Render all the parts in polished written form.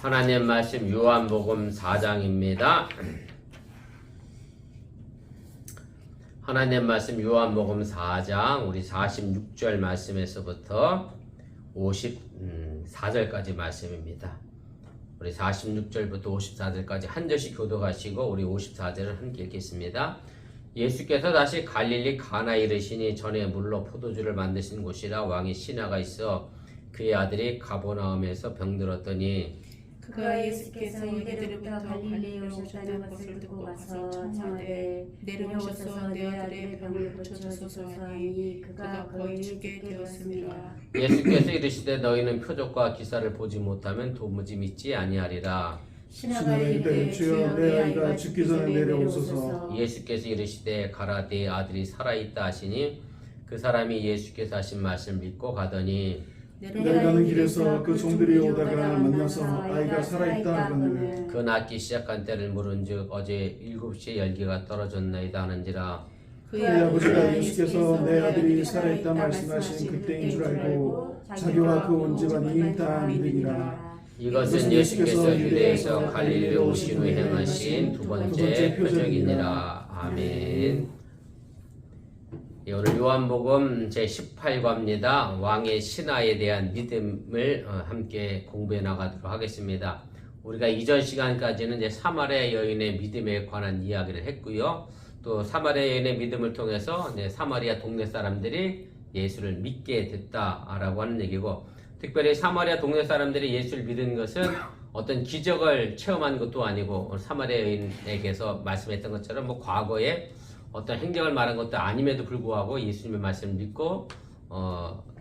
하나님 말씀 요한복음 4장입니다. 하나님 말씀 요한복음 4장 우리 46절 말씀에서부터 54절까지 말씀입니다. 우리 46절부터 54절까지 한 절씩 교도하시고 우리 54절을 함께 읽겠습니다. 예수께서 다시 갈릴리 가나에 이르시니 전에 물로 포도주를 만드신 곳이라 왕의 신하가 있어 그의 아들이 가버나움에서 병들었더니 그가 예수께서 이들부터 갈릴리로 오셨다는 것을 듣고 가서 청하되 내려오셔서 내 아들의 병을 고쳐주소서 하니 그가 거의 죽게 되었습니다. 예수께서 이르시되 너희는 표적과 기사를 보지 못하면 도무지 믿지 아니하리라. 신하가 이르되 주여 내 아이가 죽기 전에 내려오소서. 예수께서 이르시되 가라 네 아들이 살아있다 하시니 그 사람이 예수께서 하신 말씀을 믿고 가더니 내려가는 길에서 그 종들이 오다가 만나서 아이가 살아있다 하거늘 그 낳기 시작한 때를 물은즉 어제 7시에 열기가 떨어졌나이다 하는지라. 그의 아버지가 예수께서 내 아들이 살아있다 말씀하신 그때인 줄 알고 자기와 그 온 집안이 다 믿으니라. 이것은 예수께서 유대에서 갈릴리로 오신 후 행하신 두 번째 표적이니라. 아멘. 오늘 요한복음 제18과입니다. 왕의 신하에 대한 믿음을 함께 공부해 나가도록 하겠습니다. 우리가 이전 시간까지는 이제 사마리아 여인의 믿음에 관한 이야기를 했고요. 또 사마리아 여인의 믿음을 통해서 이제 사마리아 동네 사람들이 예수를 믿게 됐다라고 하는 얘기고, 특별히 사마리아 동네 사람들이 예수를 믿은 것은 어떤 기적을 체험한 것도 아니고 사마리아 여인에게서 말씀했던 것처럼 뭐 과거에 어떤 행적을 말한 것도 아님에도 불구하고 예수님의 말씀을 믿고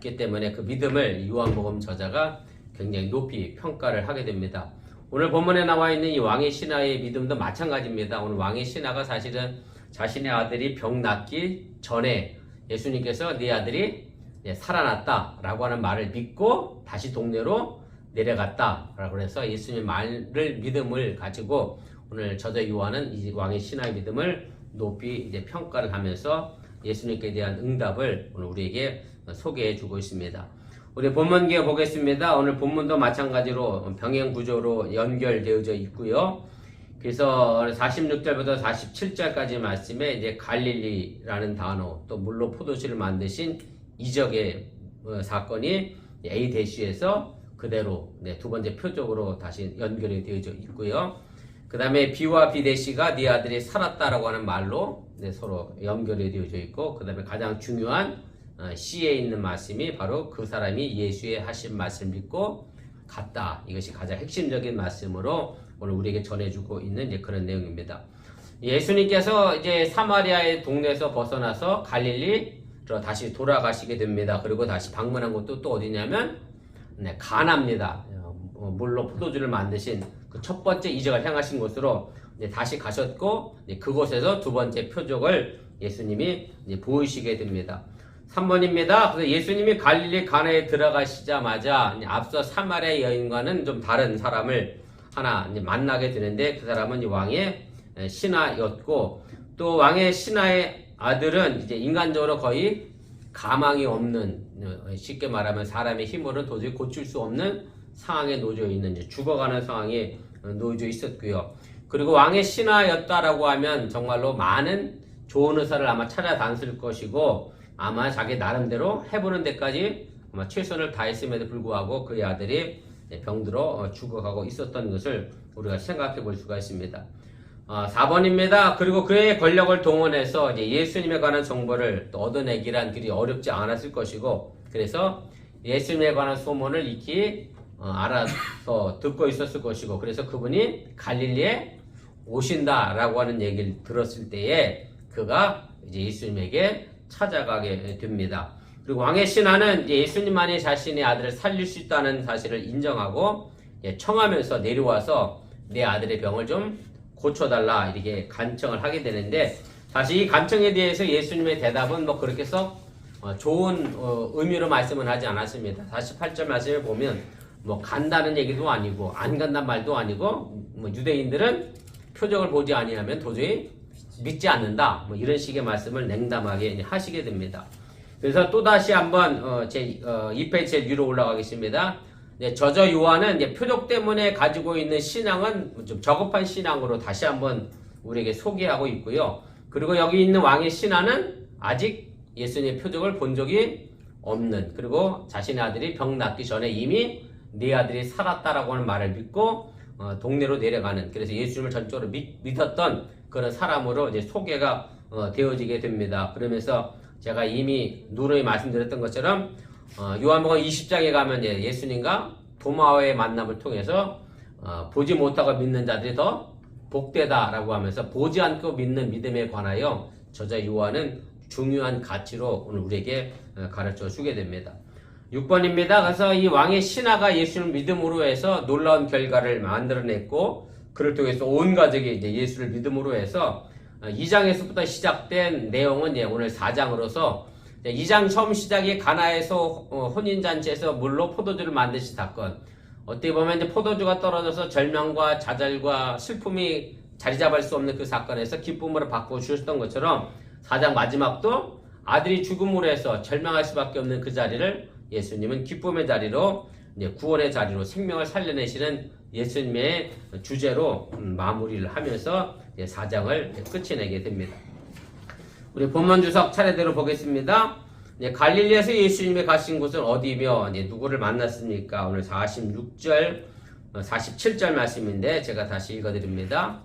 기 때문에 그 믿음을 요한복음 저자가 굉장히 높이 평가를 하게 됩니다. 오늘 본문에 나와 있는 이 왕의 신하의 믿음도 마찬가지입니다. 오늘 왕의 신하가 사실은 자신의 아들이 병 낫기 전에 예수님께서 네 아들이 살아났다 라고 하는 말을 믿고 다시 동네로 내려갔다 라고 해서 예수님의 말을 믿음을 가지고 오늘 저자 요한은 이 왕의 신하의 믿음을 높이 이제 평가를 하면서 예수님께 대한 응답을 오늘 우리에게 소개해 주고 있습니다. 우리 본문기에 보겠습니다. 오늘 본문도 마찬가지로 병행 구조로 연결되어져 있고요. 그래서 46절부터 47절까지 말씀에 이제 갈릴리라는 단어, 또 물로 포도주를 만드신 이적의 사건이 A 대시에서 그대로 두 번째 표적으로 다시 연결이 되어져 있고요. 그 다음에 B와 B 대시가 네 아들이 살았다라고 하는 말로 서로 연결이 되어져 있고, 그 다음에 가장 중요한 C에 있는 말씀이 바로 그 사람이 예수의 하신 말씀을 믿고 갔다. 이것이 가장 핵심적인 말씀으로 오늘 우리에게 전해주고 있는 이제 그런 내용입니다. 예수님께서 이제 사마리아의 동네에서 벗어나서 갈릴리로 다시 돌아가시게 됩니다. 그리고 다시 방문한 곳도 또 어디냐면 가나입니다. 물로 포도주를 만드신 그 첫 번째 이적을 행하신 곳으로 다시 가셨고, 그곳에서 두 번째 표적을 예수님이 보이시게 됩니다. 3번입니다. 그래서 예수님이 갈릴리 가나에 들어가시자마자 앞서 사마리아 여인과는 좀 다른 사람을 하나 만나게 되는데, 그 사람은 왕의 신하였고, 또 왕의 신하의 아들은 이제 인간적으로 거의 가망이 없는, 쉽게 말하면 사람의 힘으로는 도저히 고칠 수 없는 상황에 놓여 있는, 죽어가는 상황에 놓여 있었고요. 그리고 왕의 신하였다라고 하면 정말로 많은 좋은 의사를 아마 찾아다녔을 것이고, 아마 자기 나름대로 해보는 데까지 아마 최선을 다했음에도 불구하고 그의 아들이 병들어 죽어가고 있었던 것을 우리가 생각해 볼 수가 있습니다. 4번입니다. 그리고 그의 권력을 동원해서 이제 예수님에 관한 정보를 또 얻어내기란 길이 어렵지 않았을 것이고, 그래서 예수님에 관한 소문을 익히 알아서 듣고 있었을 것이고, 그래서 그분이 갈릴리에 오신다라고 하는 얘기를 들었을 때에 그가 이제 예수님에게 찾아가게 됩니다. 그리고 왕의 신하는 예수님만이 자신의 아들을 살릴 수 있다는 사실을 인정하고 청하면서 내려와서 내 아들의 병을 좀 고쳐달라 이렇게 간청을 하게 되는데, 사실 이 간청에 대해서 예수님의 대답은 뭐 그렇게 썩 좋은 의미로 말씀은 하지 않았습니다. 48절 말씀에 보면 뭐 간다는 얘기도 아니고 안 간다는 말도 아니고, 뭐 유대인들은 표적을 보지 아니하면 도저히 믿지 않는다, 뭐 이런 식의 말씀을 냉담하게 하시게 됩니다. 그래서 또다시 한번 제 2페이지 위로 올라가겠습니다. 저저 요한은 이제 표적 때문에 가지고 있는 신앙은 좀 저급한 신앙으로 다시 한번 우리에게 소개하고 있고요. 그리고 여기 있는 왕의 신하는 아직 예수님의 표적을 본 적이 없는, 그리고 자신의 아들이 병 낫기 전에 이미 네 아들이 살았다라고 하는 말을 믿고 동네로 내려가는, 그래서 예수님을 전적으로 믿었던 그런 사람으로 이제 소개가 되어지게 됩니다. 그러면서 제가 이미 누누이 말씀드렸던 것처럼 요한복음 20장에 가면 예수님과 도마와의 만남을 통해서 보지 못하고 믿는 자들이 더 복되다라고 하면서 보지 않고 믿는 믿음에 관하여 저자 요한은 중요한 가치로 오늘 우리에게 가르쳐 주게 됩니다. 6번입니다. 그래서 이 왕의 신하가 예수를 믿음으로 해서 놀라운 결과를 만들어냈고, 그를 통해서 온 가족이 이제 예수를 믿음으로 해서 2장에서부터 시작된 내용은 오늘 4장으로서 2장 처음 시작이 가나에서 혼인잔치에서 물로 포도주를 만드신 사건, 어떻게 보면 이제 포도주가 떨어져서 절망과 좌절과 슬픔이 자리 잡을 수 없는 그 사건에서 기쁨으로 바꿔 주셨던 것처럼 4장 마지막도 아들이 죽음으로 해서 절망할 수밖에 없는 그 자리를 예수님은 기쁨의 자리로, 구원의 자리로 생명을 살려내시는 예수님의 주제로 마무리를 하면서 4장을 끝이 내게 됩니다. 우리 본문 주석 차례대로 보겠습니다. 갈릴리에서 예수님이 가신 곳은 어디며 누구를 만났습니까? 오늘 46절, 47절 말씀인데 제가 다시 읽어드립니다.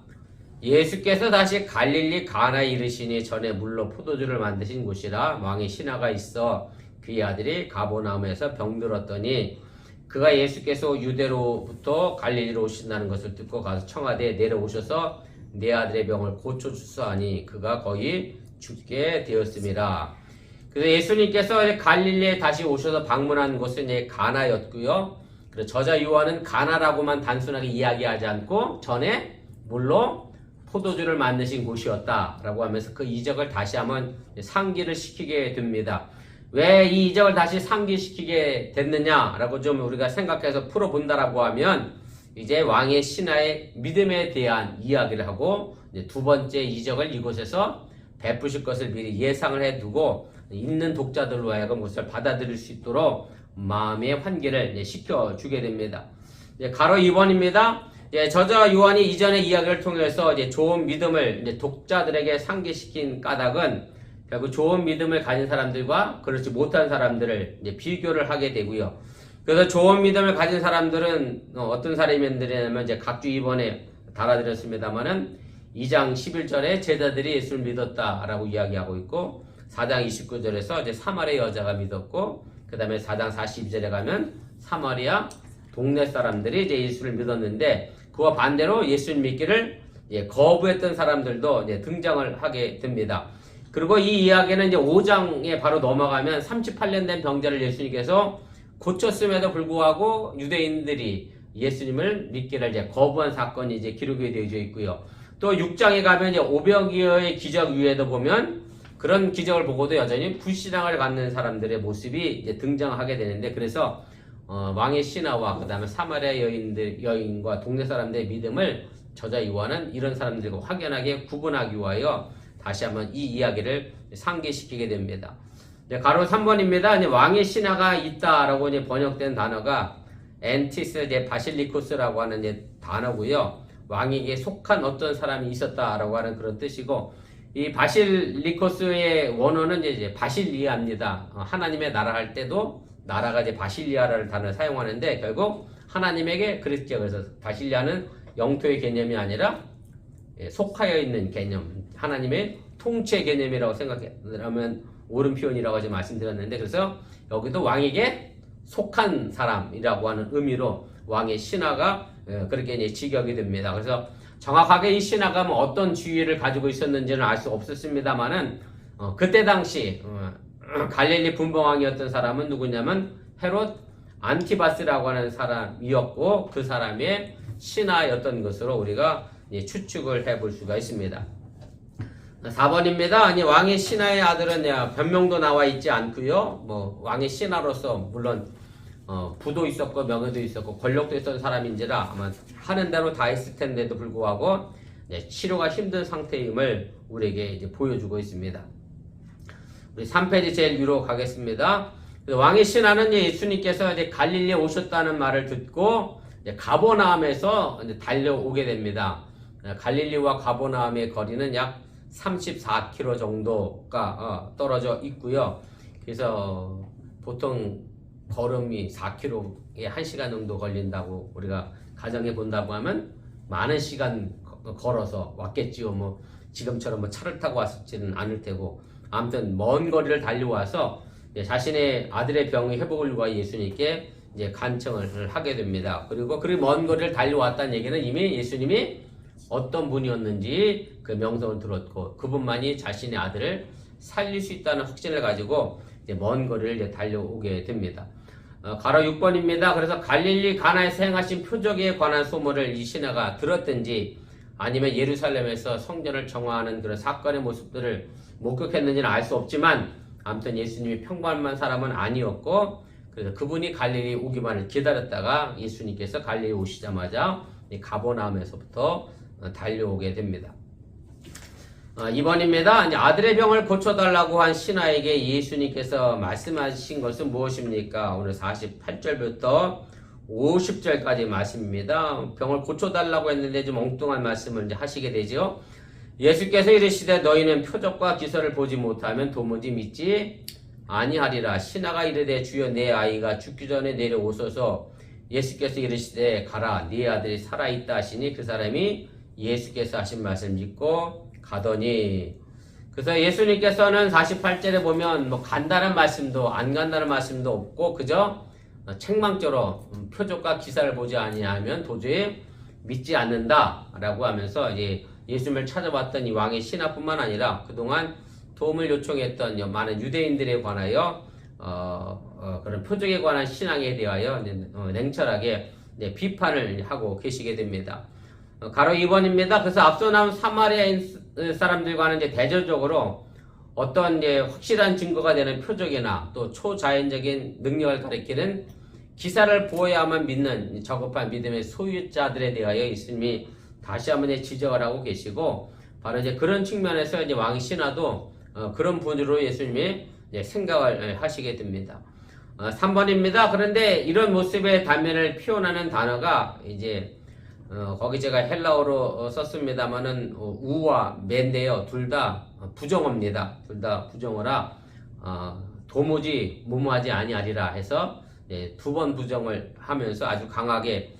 예수께서 다시 갈릴리 가나에 이르시니 전에 물로 포도주를 만드신 곳이라 왕의 신하가 있어 그의 아들이 가버나움에서 병들었더니 그가 예수께서 유대로부터 갈릴리로 오신다는 것을 듣고 가서 청하되 내려오셔서 내 아들의 병을 고쳐주소 하니 그가 거의 죽게 되었습니다. 그래서 예수님께서 갈릴리에 다시 오셔서 방문한 곳은 가나였고요. 그래서 저자 요한은 가나라고만 단순하게 이야기하지 않고 전에 물로 포도주를 만드신 곳이었다라고 하면서 그 이적을 다시 한번 상기를 시키게 됩니다. 왜 이 이적을 다시 상기시키게 됐느냐라고 좀 우리가 생각해서 풀어본다라고 하면 이제 왕의 신하의 믿음에 대한 이야기를 하고 두 번째 이적을 이곳에서 베푸실 것을 미리 예상을 해두고 있는 독자들로 하여금 그것을 받아들일 수 있도록 마음의 환기를 시켜주게 됩니다. 가로 2번입니다. 저자 요한이 이전의 이야기를 통해서 좋은 믿음을 독자들에게 상기시킨 까닭은 결국 좋은 믿음을 가진 사람들과 그렇지 못한 사람들을 비교를 하게 되고요. 그래서 좋은 믿음을 가진 사람들은 어떤 사람이냐면 각주 2번에 달아드렸습니다만은 2장 11절에 제자들이 예수를 믿었다라고 이야기하고 있고, 4장 29절에서 사마리아 여자가 믿었고, 그 다음에 4장 42절에 가면 사마리아 동네 사람들이 예수를 믿었는데, 그와 반대로 예수를 믿기를 거부했던 사람들도 등장을 하게 됩니다. 그리고 이 이야기는 5장에 바로 넘어가면 38년 된 병자를 예수님께서 고쳤음에도 불구하고 유대인들이 예수님을 믿기를 거부한 사건이 기록이 되어져 있고요. 또 6장에 가면 500여의 기적 위에도 보면 그런 기적을 보고도 여전히 불신앙을 갖는 사람들의 모습이 등장하게 되는데, 그래서 왕의 신하와 그 다음에 사마리아 여인과 동네 사람들의 믿음을 저자 요한은 이런 사람들과 확연하게 구분하기 위하여 다시 한번 이 이야기를 상기시키게 됩니다. 가로 3번입니다. 왕의 신하가 있다라고 번역된 단어가 엔티스 바실리코스라고 하는 단어고요. 왕에게 속한 어떤 사람이 있었다라고 하는 그런 뜻이고, 이 바실리코스의 원어는 바실리아입니다. 하나님의 나라 할 때도 나라가 바실리아라는 단어를 사용하는데 결국 하나님에게 그랬죠. 그래서 바실리아는 영토의 개념이 아니라 속하여 있는 개념, 하나님의 통치 개념이라고 생각하면 옳은 표현이라고 지금 말씀드렸는데, 그래서 여기도 왕에게 속한 사람이라고 하는 의미로 왕의 신하가 그렇게 직역이 됩니다. 그래서 정확하게 이 신하가 어떤 지위를 가지고 있었는지는 알 수 없었습니다만은 그때 당시 갈릴리 분봉왕이었던 사람은 누구냐면 헤롯 안티바스라고 하는 사람이었고, 그 사람의 신하였던 것으로 우리가 추측을 해볼 수가 있습니다. 4번입니다. 왕의 신하의 아들은 변명도 나와 있지 않고요. 왕의 신하로서 물론 부도 있었고 명예도 있었고 권력도 있었던 사람인지라 아마 하는 대로 다 했을 텐데도 불구하고 치료가 힘든 상태임을 우리에게 보여주고 있습니다. 우리 3페이지 제일 위로 가겠습니다. 왕의 신하는 이제 예수님께서 이제 갈릴리에 오셨다는 말을 듣고 이제 가버나움에서 이제 달려오게 됩니다. 갈릴리와 가버나움의 거리는 약 34km 정도가 떨어져 있고요. 그래서 보통 걸음이 4km에 1시간 정도 걸린다고 우리가 가정해 본다고 하면 많은 시간 걸어서 왔겠지요. 뭐 지금처럼 뭐 차를 타고 왔을지는 않을 테고, 아무튼 먼 거리를 달려와서 자신의 아들의 병의 회복을 위하여 예수님께 이제 간청을 하게 됩니다. 그리고 그 먼 거리를 달려왔다는 얘기는 이미 예수님이 어떤 분이었는지 그 명성을 들었고 그분만이 자신의 아들을 살릴 수 있다는 확신을 가지고 이제 먼 거리를 이제 달려오게 됩니다. 가로 6번입니다. 그래서 갈릴리 가나에서 행하신 표적에 관한 소문을 이 신하가 들었든지 아니면 예루살렘에서 성전을 정화하는 그런 사건의 모습들을 목격했는지는 알 수 없지만 아무튼 예수님이 평범한 사람은 아니었고, 그래서 그분이 갈릴리 오기만을 기다렸다가 예수님께서 갈릴리 오시자마자 가버나움에서부터 달려오게 됩니다. 2번입니다. 이제 아들의 병을 고쳐달라고 한 신하에게 예수님께서 말씀하신 것은 무엇입니까? 오늘 48절부터 50절까지 말씀입니다. 병을 고쳐달라고 했는데 좀 엉뚱한 말씀을 이제 하시게 되죠. 예수께서 이르시되 너희는 표적과 기사를 보지 못하면 도무지 믿지 아니하리라. 신하가 이르되 주여 내 아이가 죽기 전에 내려오소서. 예수께서 이르시되 가라 네 아들이 살아있다 하시니 그 사람이 예수께서 하신 말씀 믿고 가더니. 그래서 예수님께서는 48절에 보면 뭐 간다는 말씀도 안 간다는 말씀도 없고 그저 책망조로 표적과 기사를 보지 아니하면 도저히 믿지 않는다라고 하면서 이제 예수님을 찾아왔던 이 왕의 신하뿐만 아니라 그동안 도움을 요청했던 많은 유대인들에 관하여 그런 표적에 관한 신앙에 대하여 냉철하게 비판을 하고 계시게 됩니다. 가로 2번입니다. 그래서 앞서 나온 사마리아인 사람들과는 이제 대조적으로 어떤 이제 확실한 증거가 되는 표적이나 또 초자연적인 능력을 가리키는 기사를 보여야만 믿는 저급한 믿음의 소유자들에 대하여 예수님이 다시 한번 지적을 하고 계시고, 바로 이제 그런 측면에서 이제 왕 신하도 그런 분으로 예수님이 생각을 하시게 됩니다. 3번입니다. 그런데 이런 모습의 단면을 표현하는 단어가 이제 거기 제가 헬라어로 썼습니다만은 우와 맨데요. 둘 다 부정어입니다. 둘 다 부정어라 도무지 무모하지 아니하리라 해서 두 번 부정을 하면서 아주 강하게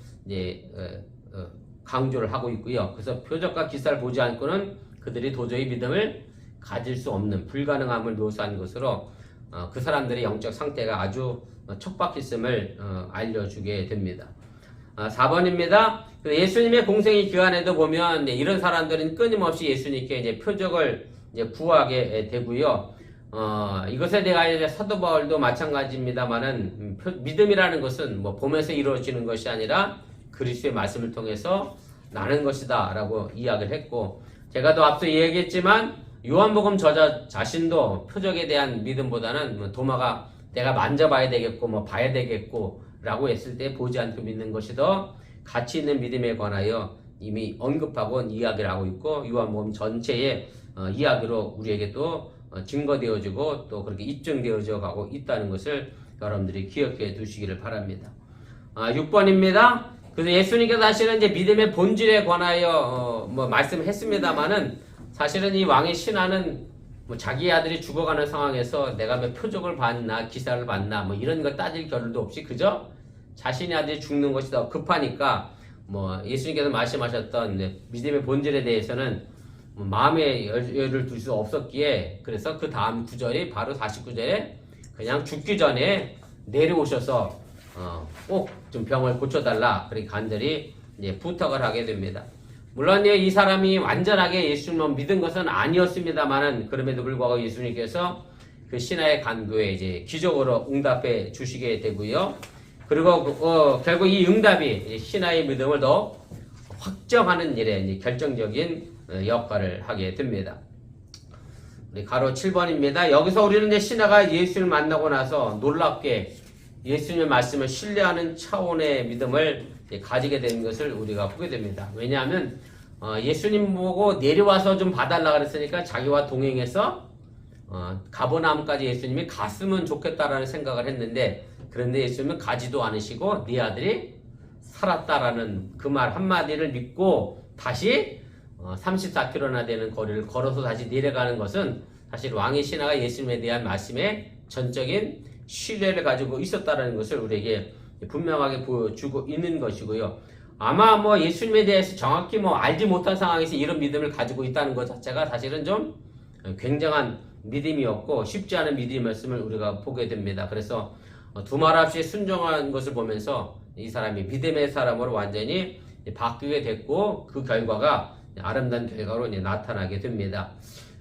강조를 하고 있고요. 그래서 표적과 기사를 보지 않고는 그들이 도저히 믿음을 가질 수 없는 불가능함을 묘사한 것으로 그 사람들의 영적 상태가 아주 척박했음을 알려주게 됩니다. 4번입니다. 예수님의 공생의 기간에도 보면 이런 사람들은 끊임없이 예수님께 이제 표적을 이제 구하게 되고요. 이것에 대하여 사도 바울도 마찬가지입니다만은 믿음이라는 것은 뭐 봄에서 이루어지는 것이 아니라 그리스도의 말씀을 통해서 나는 것이다 라고 이야기를 했고, 제가 또 앞서 얘기했지만 요한복음 저자 자신도 표적에 대한 믿음보다는 도마가 내가 만져봐야 되겠고 뭐 봐야 되겠고 라고 했을 때 보지 않고 믿는 것이 더 가치 있는 믿음에 관하여 이미 언급하고 이야기를 하고 있고, 요한복음 전체의 이야기로 우리에게 또 증거되어지고 또 그렇게 입증되어져 가고 있다는 것을 여러분들이 기억해 두시기를 바랍니다. 6번입니다. 그래서 예수님께서 사실은 이제 믿음의 본질에 관하여 뭐 말씀했습니다만은 사실은 이 왕의 신하는 뭐 자기 아들이 죽어가는 상황에서 내가 뭐 표적을 봤나 기사를 봤나 뭐 이런 걸 따질 겨를도 없이 그저 자신의 아들이 죽는 것이 더 급하니까 뭐 예수님께서 말씀하셨던 믿음의 본질에 대해서는 뭐 마음에 여유를 둘 수 없었기에, 그래서 그 다음 구절이 바로 49절에 그냥 죽기 전에 내려오셔서 꼭 좀 병을 고쳐달라 그렇게 간절히 이제 부탁을 하게 됩니다. 물론 이 사람이 완전하게 예수님을 믿은 것은 아니었습니다만은 그럼에도 불구하고 예수님께서 그 신하의 간구에 이제 기적으로 응답해 주시게 되고요. 그리고 결국 이 응답이 신하의 믿음을 더 확정하는 일에 이제 결정적인 역할을 하게 됩니다. 우리 가로 7번입니다. 여기서 우리는 이제 신하가 예수를 만나고 나서 놀랍게 예수님의 말씀을 신뢰하는 차원의 믿음을 가지게 되는 것을 우리가 보게 됩니다. 왜냐하면 예수님 보고 내려와서 좀 봐달라 그랬으니까 자기와 동행해서 가버나움까지 예수님이 갔으면 좋겠다라는 생각을 했는데, 그런데 예수님은 가지도 않으시고 네 아들이 살았다라는 그 말 한마디를 믿고 다시 34km나 되는 거리를 걸어서 다시 내려가는 것은 사실 왕의 신하가 예수님에 대한 말씀에 전적인 신뢰를 가지고 있었다는 것을 우리에게 분명하게 보여주고 있는 것이고요. 아마 뭐 예수님에 대해서 정확히 뭐 알지 못한 상황에서 이런 믿음을 가지고 있다는 것 자체가 사실은 좀 굉장한 믿음이었고 쉽지 않은 믿음의 말씀을 우리가 보게 됩니다. 그래서 두말 없이 순종한 것을 보면서 이 사람이 믿음의 사람으로 완전히 바뀌게 됐고, 그 결과가 아름다운 결과로 이제 나타나게 됩니다.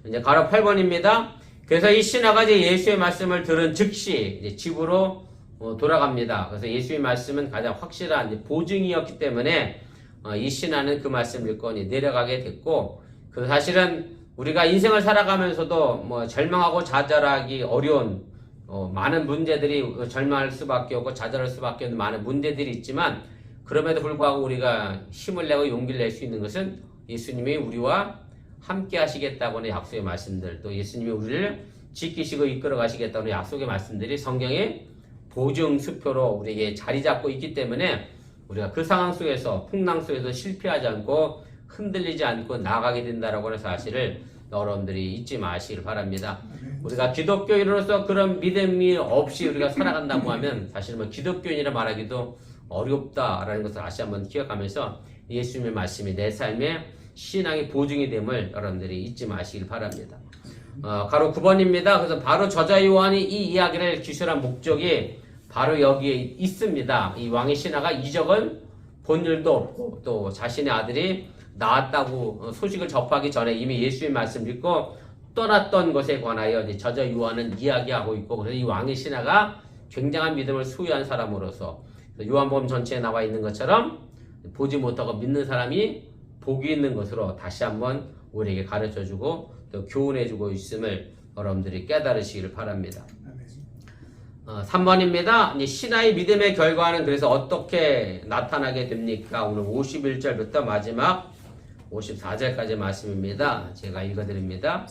이제 가로 8번입니다. 그래서 이 신하가 이제 예수의 말씀을 들은 즉시 이제 집으로 돌아갑니다. 그래서 예수의 말씀은 가장 확실한 보증이었기 때문에 이 신하는 그 말씀을 읽고 내려가게 됐고, 그 사실은 우리가 인생을 살아가면서도 뭐 절망하고 좌절하기 어려운 많은 문제들이, 절망할 수밖에 없고 좌절할 수밖에 없는 많은 문제들이 있지만, 그럼에도 불구하고 우리가 힘을 내고 용기를 낼 수 있는 것은 예수님이 우리와 함께 하시겠다고는 약속의 말씀들, 또 예수님이 우리를 지키시고 이끌어 가시겠다는 약속의 말씀들이 성경의 보증수표로 우리에게 자리 잡고 있기 때문에 우리가 그 상황 속에서, 풍랑 속에서 실패하지 않고 흔들리지 않고 나아가게 된다라고 하는 사실을 여러분들이 잊지 마시길 바랍니다. 우리가 기독교인으로서 그런 믿음이 없이 우리가 살아간다고 하면 사실 뭐 기독교인이라 말하기도 어렵다라는 것을 다시 한번 기억하면서 예수님의 말씀이 내 삶의 신앙의 보증이 됨을 여러분들이 잊지 마시길 바랍니다. 가로 9번입니다. 그래서 바로 저자 요한이 이 이야기를 기술한 목적이 바로 여기에 있습니다. 이 왕의 신하가 이적을 본 일도 없고 또 자신의 아들이 나았다고 소식을 접하기 전에 이미 예수의 말씀 믿고 떠났던 것에 관하여 저자 요한은 이야기하고 있고, 그래서 이 왕의 신하가 굉장한 믿음을 소유한 사람으로서 요한복음 전체에 나와 있는 것처럼 보지 못하고 믿는 사람이 복이 있는 것으로 다시 한번 우리에게 가르쳐주고 또 교훈해주고 있음을 여러분들이 깨달으시기를 바랍니다. 3번입니다. 신하의 믿음의 결과는 그래서 어떻게 나타나게 됩니까? 오늘 51절부터 마지막 54절까지 말씀입니다. 제가 읽어드립니다.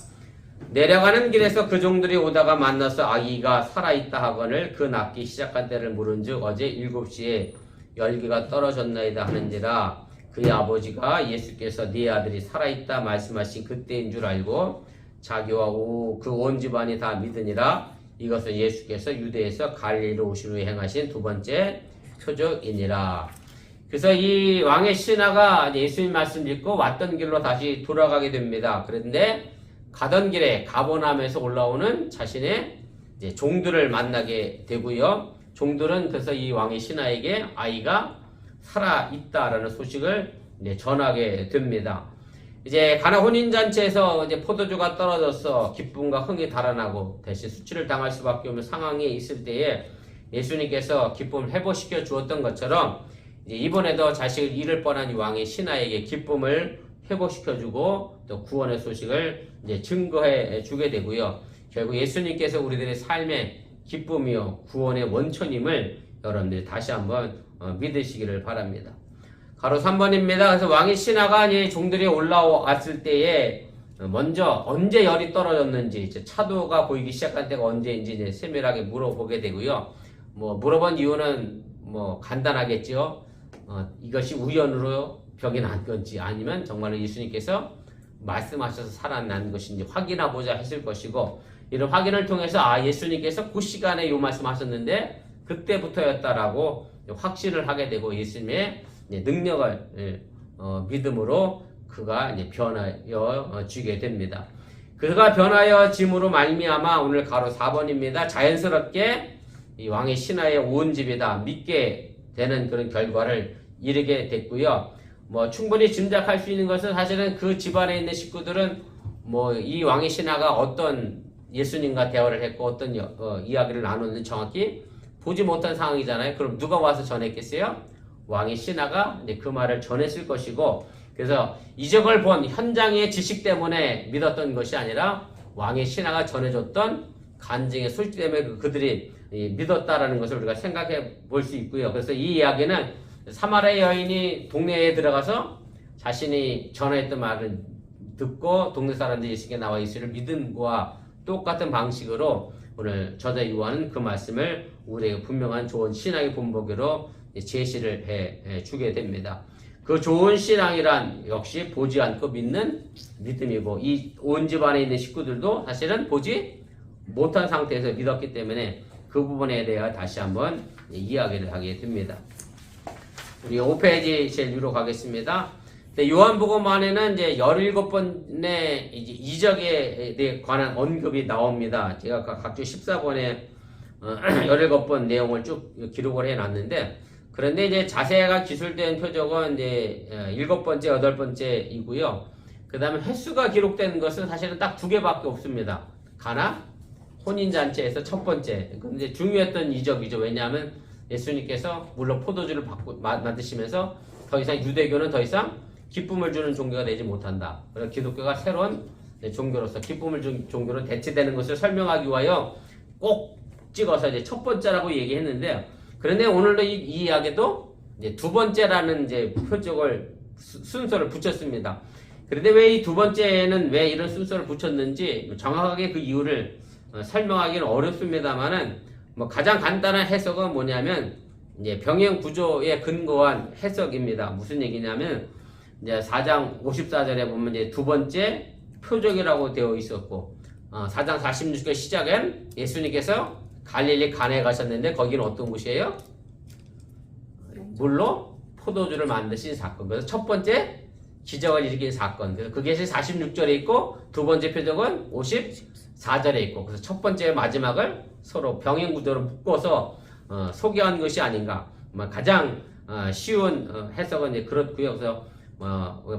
내려가는 길에서 그 종들이 오다가 만나서 아기가 살아있다 하거늘 그 낳기 시작한 때를 물은즉 어제 7시에 열기가 떨어졌나이다 하는지라. 그의 아버지가 예수께서 네 아들이 살아있다 말씀하신 그때인 줄 알고 자기와 그 온 집안이 다 믿으니라. 이것은 예수께서 유대에서 갈릴리로 오신 후에 행하신 두 번째 표적이니라. 그래서 이 왕의 신하가 예수님 말씀 듣고 왔던 길로 다시 돌아가게 됩니다. 그런데 가던 길에 가버나움에서 올라오는 자신의 이제 종들을 만나게 되고요. 종들은 그래서 이 왕의 신하에게 아이가 살아있다라는 소식을 이제 전하게 됩니다. 이제 가나 혼인잔치에서 이제 포도주가 떨어져서 기쁨과 흥이 달아나고 대신 수치를 당할 수밖에 없는 상황에 있을 때에 예수님께서 기쁨을 회복시켜 주었던 것처럼 이제 이번에도 자식을 잃을 뻔한 이 왕의 신하에게 기쁨을 회복시켜주고 또 구원의 소식을 이제 증거해 주게 되고요. 결국 예수님께서 우리들의 삶의 기쁨이요 구원의 원천임을 여러분들이 다시 한번 믿으시기를 바랍니다. 가로 3번입니다. 그래서 왕의 신하가 이제 종들이 올라왔을 때에 먼저 언제 열이 떨어졌는지 이제 차도가 보이기 시작한 때가 언제인지 이제 세밀하게 물어보게 되고요. 뭐 물어본 이유는 뭐 간단하겠죠. 이것이 우연으로 병이 난 건지 아니면 정말로 예수님께서 말씀하셔서 살아난 것인지 확인하고자 했을 것이고, 이런 확인을 통해서 예수님께서 그 시간에 이 말씀하셨는데 그때부터였다라고 확신을 하게 되고 예수님의 능력을 믿음으로 그가 이제 변하여 지게 됩니다. 그가 변하여 짐으로 말미암아 오늘 가로 4번입니다. 자연스럽게 이 왕의 신하의 온 집이 다 믿게 되는 그런 결과를 이르게 됐고요. 뭐 충분히 짐작할 수 있는 것은 사실은 그 집안에 있는 식구들은 뭐 이 왕의 신하가 어떤 예수님과 대화를 했고 어떤 이야기를 나눴는지 정확히 보지 못한 상황이잖아요. 그럼 누가 와서 전했겠어요? 왕의 신하가 이제 그 말을 전했을 것이고, 그래서 이적을 본 현장의 지식 때문에 믿었던 것이 아니라 왕의 신하가 전해줬던 간증의 소식 때문에 그들이 믿었다라는 것을 우리가 생각해 볼 수 있고요. 그래서 이 이야기는 사마리아 여인이 동네에 들어가서 자신이 전했던 말을 듣고 동네 사람들이 예수께 나와 예수를 믿음과 똑같은 방식으로 오늘 저자 요한은 그 말씀을 우리에게 분명한 좋은 신앙의 본보기로 제시를 해 주게 됩니다. 그 좋은 신앙이란 역시 보지 않고 믿는 믿음이고 이 온 집안에 있는 식구들도 사실은 보지 못한 상태에서 믿었기 때문에 그 부분에 대해 다시 한번 이야기를 하게 됩니다. 우리 5페이지 제일 위로 가겠습니다. 요한복음 안에는 이제 17번의 이적에 대해 관한 언급이 나옵니다. 제가 각주 14번에 17번 내용을 쭉 기록을 해 놨는데, 그런데 이제 자세가 기술된 표적은 이제 7번째, 8번째이고요. 그 다음에 횟수가 기록된 것은 사실은 딱 2개밖에 없습니다. 가나 혼인잔치에서 첫 번째. 근데 중요했던 이적이죠. 왜냐하면 예수님께서 물론 포도주를 만드시면서 더 이상 유대교는 더 이상 기쁨을 주는 종교가 되지 못한다. 그래서 기독교가 새로운 종교로서 기쁨을 주는 종교로 대체되는 것을 설명하기 위하여 꼭 찍어서 이제 첫 번째라고 얘기했는데, 그런데 오늘도 이 이야기도 이제 두 번째라는 이제 표적을 순서를 붙였습니다. 그런데 왜 이 두 번째에는 왜 이런 순서를 붙였는지 정확하게 그 이유를 설명하기는 어렵습니다만은 뭐 가장 간단한 해석은 뭐냐면 이제 병행 구조에 근거한 해석입니다. 무슨 얘기냐면 이제 4장 54절에 보면 이제 두 번째 표적이라고 되어 있었고, 4장 46절 시작엔 예수님께서 갈릴리 가나에 가셨는데 거기는 어떤 곳이에요? 물로 포도주를 만드신 사건. 그래서 첫 번째 기적을 일으킨 사건. 그래서 그게 46절에 있고 두 번째 표적은 54절에 있고, 그래서 첫 번째 마지막을 서로 병행 구조로 묶어서 소개한 것이 아닌가. 가장 쉬운 해석은 이제 그렇고요. 그래서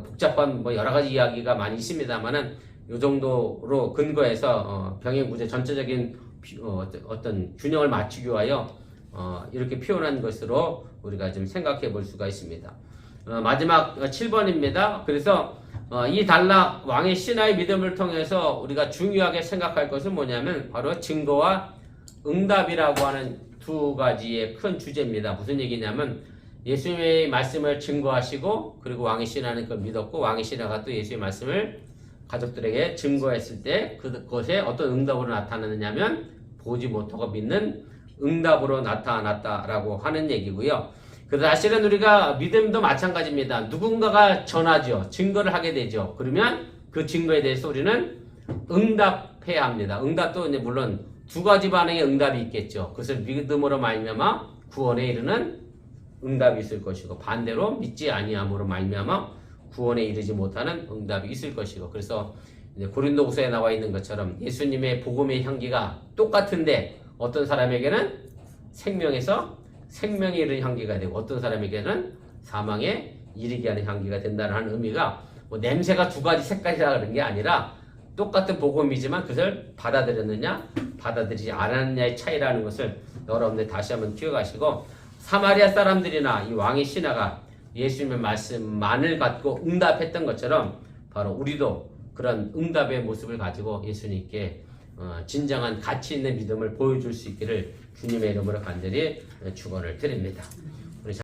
복잡한 여러 가지 이야기가 많이 있습니다만은 이 정도로 근거해서 병행 구조 전체적인 어떤 균형을 맞추기 위하여 이렇게 표현한 것으로 우리가 좀 생각해 볼 수가 있습니다. 마지막 7번입니다. 그래서 이 단락 왕의 신하의 믿음을 통해서 우리가 중요하게 생각할 것은 뭐냐면 바로 증거와 응답이라고 하는 두 가지의 큰 주제입니다. 무슨 얘기냐면 예수님의 말씀을 증거하시고, 그리고 왕의 신하는 그걸 믿었고, 왕의 신하가 또 예수의 말씀을 가족들에게 증거했을 때 그것에 어떤 응답으로 나타나느냐면 보지 못하고 믿는 응답으로 나타났다라고 하는 얘기고요. 그래서 사실은 우리가 믿음도 마찬가지입니다. 누군가가 전하죠. 증거를 하게 되죠. 그러면 그 증거에 대해서 우리는 응답해야 합니다. 응답도 이제 물론 두 가지 반응의 응답이 있겠죠. 그것을 믿음으로 말미암아 구원에 이르는 응답이 있을 것이고, 반대로 믿지 아니함으로 말미암아 구원에 이르지 못하는 응답이 있을 것이고, 그래서 고린도후서에 나와 있는 것처럼 예수님의 복음의 향기가 똑같은데 어떤 사람에게는 생명에서 생명에 이르는 향기가 되고 어떤 사람에게는 사망에 이르게 하는 향기가 된다는 의미가 냄새가 두 가지 색깔이라 그런 게 아니라 똑같은 복음이지만 그것을 받아들였느냐 받아들이지 않았느냐의 차이라는 것을 여러분들 다시 한번 기억하시고, 사마리아 사람들이나 이 왕의 신하가 예수님의 말씀만을 갖고 응답했던 것처럼 바로 우리도 그런 응답의 모습을 가지고 예수님께 진정한 가치 있는 믿음을 보여줄 수 있기를 주님의 이름으로 간절히 축원을 드립니다.